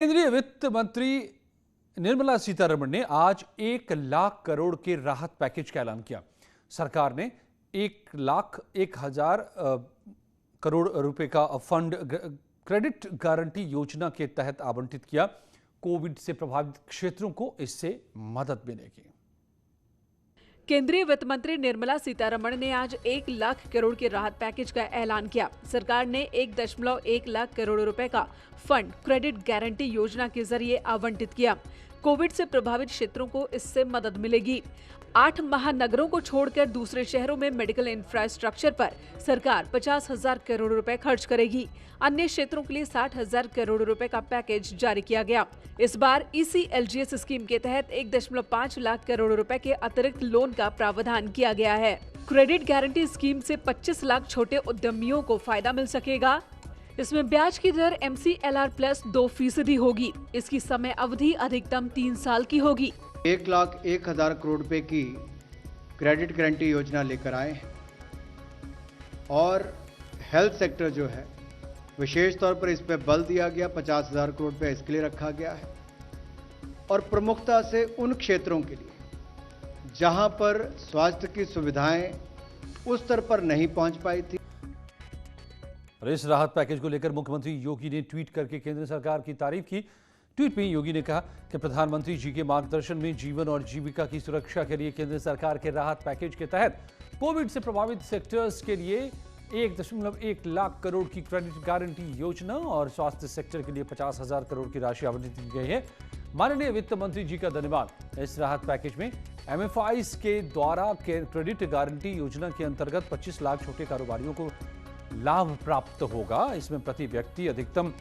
केंद्रीय वित्त मंत्री निर्मला सीतारमण ने आज 1 लाख करोड़ के राहत पैकेज का ऐलान किया। सरकार ने 1,01,000 करोड़ रुपए का फंड क्रेडिट गारंटी योजना के तहत आवंटित किया। कोविड से प्रभावित क्षेत्रों को इससे मदद मिलेगी। केंद्रीय वित्त मंत्री निर्मला सीतारमण ने आज 1 लाख करोड़ के राहत पैकेज का ऐलान किया। सरकार ने 1.1 लाख करोड़ रुपए का फंड क्रेडिट गारंटी योजना के जरिए आवंटित किया। कोविड से प्रभावित क्षेत्रों को इससे मदद मिलेगी। 8 महानगरों को छोड़कर दूसरे शहरों में मेडिकल इंफ्रास्ट्रक्चर पर सरकार 50,000 करोड़ रुपए खर्च करेगी। अन्य क्षेत्रों के लिए 60,000 करोड़ रुपए का पैकेज जारी किया गया। इस बार ECLGS स्कीम के तहत 1.5 लाख करोड़ रुपए के अतिरिक्त लोन का प्रावधान किया गया है। क्रेडिट गारंटी स्कीम से 25 लाख छोटे उद्यमियों को फायदा मिल सकेगा। इसमें ब्याज की दर MCLR+ 2% होगी। इसकी समय अवधि अधिकतम 3 साल की होगी। 1,01,000 करोड़ रुपए की क्रेडिट गारंटी योजना लेकर आए हैं और हेल्थ सेक्टर जो है विशेष तौर पर इस पे बल दिया गया। 50,000 करोड़ रुपए इसके लिए रखा गया है और प्रमुखता से उन क्षेत्रों के लिए जहां पर स्वास्थ्य की सुविधाएं उस स्तर पर नहीं पहुंच पाई थी। इस राहत पैकेज को लेकर मुख्यमंत्री योगी ने ट्वीट करके केंद्र सरकार की तारीफ की। ट्वीट में योगी ने कहा कि प्रधानमंत्री जी के मार्गदर्शन में जीवन और जीविका की सुरक्षा के लिए केंद्र सरकार के राहत पैकेज के तहत कोविड से प्रभावित सेक्टर्स के लिए 1.1 लाख करोड़ की क्रेडिट गारंटी योजना और स्वास्थ्य सेक्टर के लिए 50,000 करोड़ की राशि आवंटित की गई है। माननीय वित्त मंत्री जी का धन्यवाद। इस राहत पैकेज में MFIs के द्वारा क्रेडिट गारंटी योजना के अंतर्गत 25 लाख छोटे कारोबारियों को लाभ प्राप्त होगा। इसमें प्रति व्यक्ति अधिकतम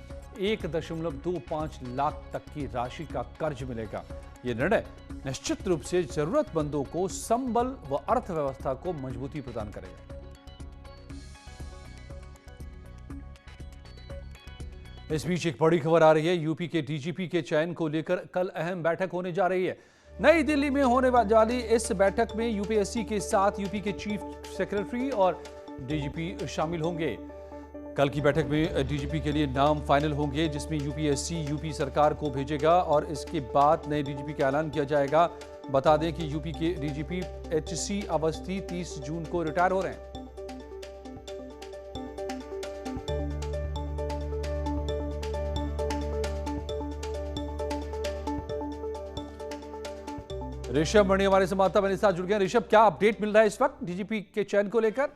1.25 लाख तक की राशि का कर्ज मिलेगा। यह निर्णय निश्चित रूप से जरूरतमंदों को संबल व अर्थव्यवस्था को मजबूती प्रदान करेगा। इस बीच एक बड़ी खबर आ रही है। यूपी के DGP के चयन को लेकर कल अहम बैठक होने जा रही है। नई दिल्ली में होने वाली इस बैठक में UPSC के साथ यूपी के चीफ सेक्रेटरी और DGP शामिल होंगे। कल की बैठक में DGP के लिए नाम फाइनल होंगे, जिसमें UPSC यूपी सरकार को भेजेगा और इसके बाद नए DGP का ऐलान किया जाएगा। बता दें कि यूपी के DGP HC अवस्थी 30 जून को रिटायर हो रहे हैं। ऋषभ मणि हमारे संवाददाता मेरे साथ जुड़ गए। ऋषभ, क्या अपडेट मिल रहा है इस वक्त DGP के चयन को लेकर?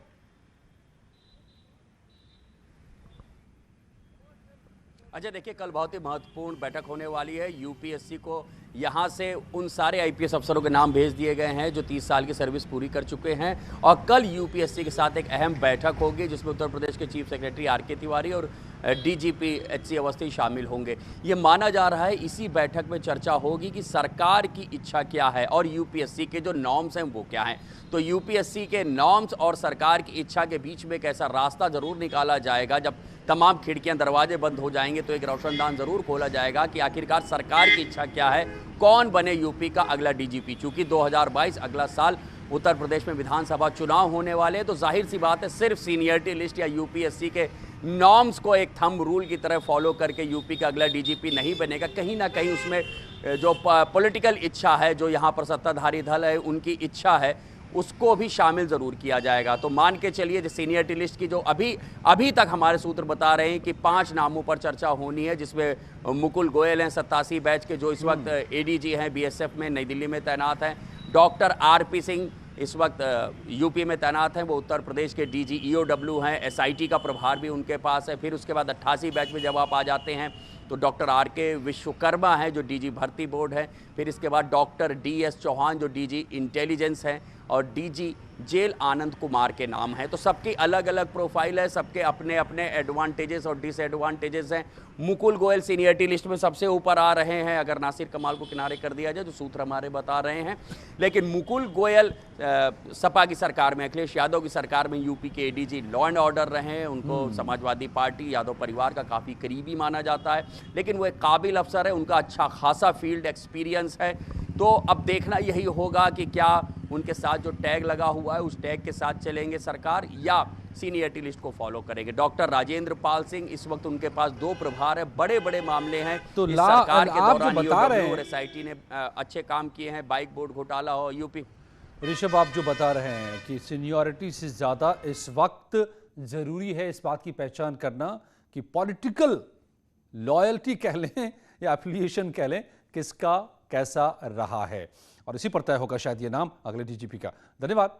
अजय, देखिए, कल बहुत ही महत्वपूर्ण बैठक होने वाली है। UPSC को यहाँ से उन सारे IPS अफसरों के नाम भेज दिए गए हैं जो 30 साल की सर्विस पूरी कर चुके हैं और कल UPSC के साथ एक अहम बैठक होगी जिसमें उत्तर प्रदेश के चीफ सेक्रेटरी RK तिवारी और DGP HC अवस्थी शामिल होंगे। ये माना जा रहा है इसी बैठक में चर्चा होगी कि सरकार की इच्छा क्या है और UPSC के जो नॉर्म्स हैं वो क्या हैं। तो UPSC के नॉर्म्स और सरकार की इच्छा के बीच में एक ऐसा रास्ता जरूर निकाला जाएगा। जब तमाम खिड़कियां दरवाजे बंद हो जाएंगे तो एक रोशनदान जरूर खोला जाएगा कि आखिरकार सरकार की इच्छा क्या है, कौन बने यूपी का अगला DGP। चूंकि 2022 अगला साल उत्तर प्रदेश में विधानसभा चुनाव होने वाले हैं तो जाहिर सी बात है सिर्फ सीनियरिटी लिस्ट या UPSC के नॉर्म्स को एक थंब रूल की तरह फॉलो करके यूपी का अगला DGP नहीं बनेगा। कहीं ना कहीं उसमें जो पॉलिटिकल इच्छा है, जो यहाँ पर सत्ताधारी दल है उनकी इच्छा है, उसको भी शामिल जरूर किया जाएगा। तो मान के चलिए जो सीनियरिटी लिस्ट की जो अभी तक हमारे सूत्र बता रहे हैं कि 5 नामों पर चर्चा होनी है, जिसमें मुकुल गोयल हैं 87 बैच के जो इस वक्त ADG हैं BSF में नई दिल्ली में तैनात हैं। डॉक्टर RP सिंह इस वक्त यूपी में तैनात हैं, वो उत्तर प्रदेश के DG EOW हैं। SIT का प्रभार भी उनके पास है। फिर उसके बाद 88 बैच में जब आप आ जाते हैं तो डॉक्टर RK विश्वकर्मा हैं जो DG भर्ती बोर्ड है। फिर इसके बाद डॉक्टर DS चौहान जो DG इंटेलिजेंस हैं और DG जेल आनंद कुमार के नाम हैं। तो सबकी अलग अलग प्रोफाइल है, सबके अपने अपने एडवांटेजेस और डिसएडवांटेजेस हैं। मुकुल गोयल सीनियरिटी लिस्ट में सबसे ऊपर आ रहे हैं अगर नासिर कमाल को किनारे कर दिया जाए, जो सूत्र हमारे बता रहे हैं। लेकिन मुकुल गोयल सपा की सरकार में, अखिलेश यादव की सरकार में यूपी के ADG लॉ एंड ऑर्डर रहे हैं। उनको समाजवादी पार्टी यादव परिवार का काफ़ी करीबी माना जाता है, लेकिन वो एक काबिल अफसर है, उनका अच्छा खासा फील्ड एक्सपीरियंस है। तो अब देखना यही होगा कि क्या उनके साथ जो टैग लगा हुआ है उस टैग के साथ चलेंगे सरकार या सीनियरिटी लिस्ट को फॉलो करेंगे। डॉक्टर राजेंद्र पाल सिंह, इस वक्त उनके पास 2 प्रभार है, बड़े बड़े मामले हैं। तो इस सरकार के आप जो दौरान बता रहे EOW और हैं, SIT ने अच्छे काम किए हैं, बाइक बोर्ड घोटाला हो, यूपी। ऋषभ, आप जो बता रहे हैं कि सीनियरिटी से ज़्यादा इस वक्त ज़रूरी है इस बात की पहचान करना कि पॉलिटिकल लॉयल्टी कह लें या एफिलिएशन कह लें, किसका कैसा रहा है, और इसी पर तय होगा शायद ये नाम अगले DGP का। धन्यवाद।